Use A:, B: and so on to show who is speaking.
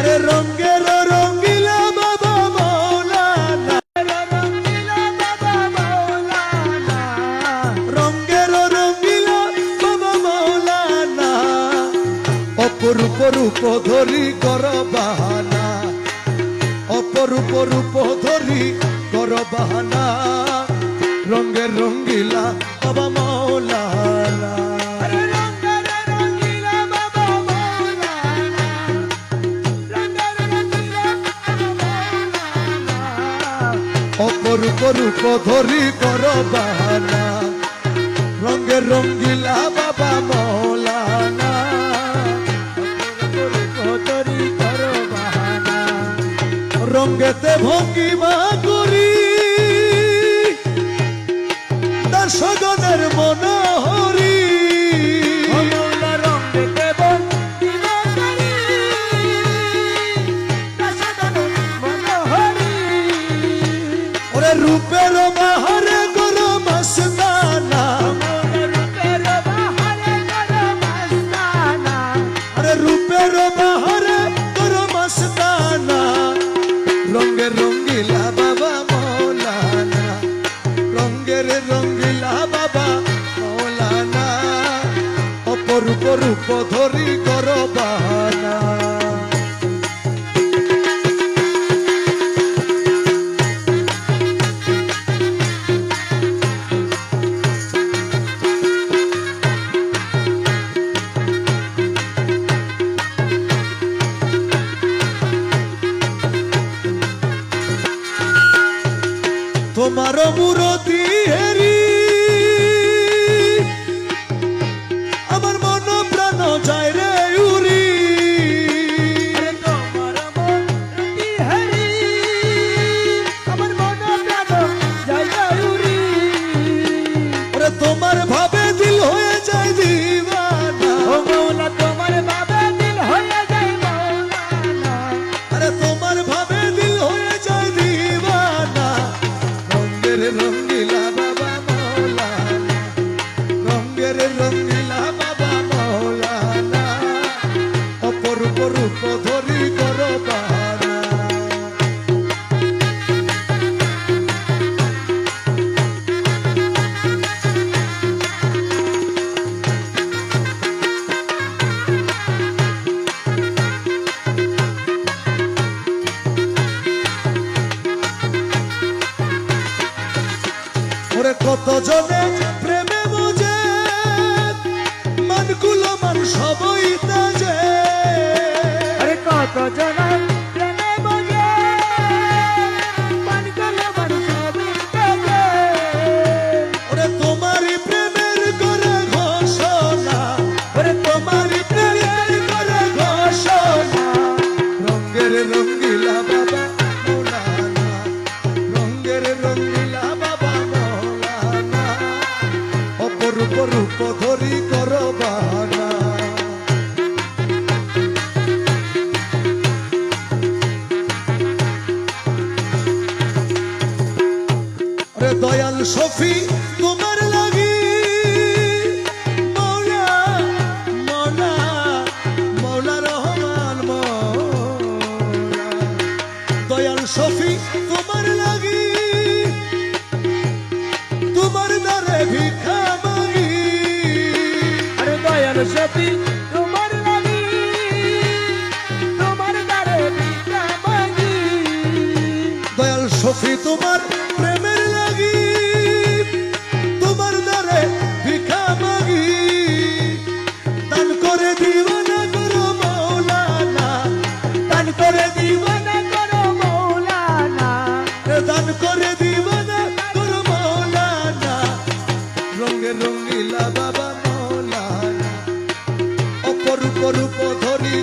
A: আরে রঙ্গের রঙ্গিলা বাবা মৌলানা, রঙ্গিলা বাবা মৌলানা, রঙ্গের রঙ্গিলা বাবা মৌলানা, অপরূপ রূপ ধরি কর বাহানা, অপরূপ রূপ ধরি কর বাহানা, রঙ্গের রঙ্গিলা বাবা মৌলানা। অপরূপ রূপ ধরি কর বাহানা, রঙ্গের রঙ্গিলা বাবা মৌলানা, রঙ্গেতে ভঙ্গিমা করি তার সগনের মনোহরি, রঙ্গেতে ভঙ্গিমা করি তার সগনের মনোহরি, ওরে রূপের বাহারে গরো মস্তানা, রূপের বাহারে গরো মস্তানা, আরে রূপের বাহারে গরো মস্তানা, রঙ্গের রঙ্গিলা বাবা মৌলানা, রঙ্গের রঙ্গিলা বাবা মৌলানা, অপরূপ রূপ ধরি কর বাহানা। তোমার মুরতি হেরি আমার মন প্রাণ যায় রে উরি, তোমার মুরতি হেরি আমার মন প্রাণ যায় রে উরি, ওরে তোমার ভাবে দিল হয়ে যায় দিওয়ানা, ও মৌলা তোমার ভাবে দিল হয়ে যায় মৌলানা, আরে তোমার ভাবে দিল হয়ে যায় দিওয়ানা, রঙ্গিলা বাবা মৌলানা, রঙ্গের রঙ্গিলা বাবা মৌলানা, অপরূপ রূপ ধরি কর বাহানা। ওরে কত জনে প্রেমে বুঝে মানগুলো মান সবই তাজে, আরে কত জনে প্রেমে বুঝে মানগুলো মান সবই তাজে, ওরে তোমারই প্রেমের করে ঘোষণা, ওরে তোমারই প্রেমের করে ঘোষণা, রঙ্গের রঙ্গিলা বাবা মৌলানা, রঙ্গের রঙ্গিলা বাবা মৌলানা, অপরূপ রূপ ধরি কর বাহানা। রে দয়াল শফি তোমার লাগি মৌলা মৌলা মৌলা রহমান মৌলা, দয়াল শফি তোমার লাগি তোমার দ্বারে ভিক্ষা মাগি, আরে দয়াল শফি তোমার লাগি তোমার দ্বারে ভিক্ষা মাগি, দয়াল শফি তোমার প্রেমের লাগি তোমার দ্বারে ভিক্ষা মাগি, দান করে দিওয়ানা করো মৌলানা, দান করে দিওয়ানা করো মৌলানা, দান করে দিওয়ানা করো মৌলানা, রঙ্গের রঙ্গিলা বাবা মৌলানা, অপরূপ রূপ ধরি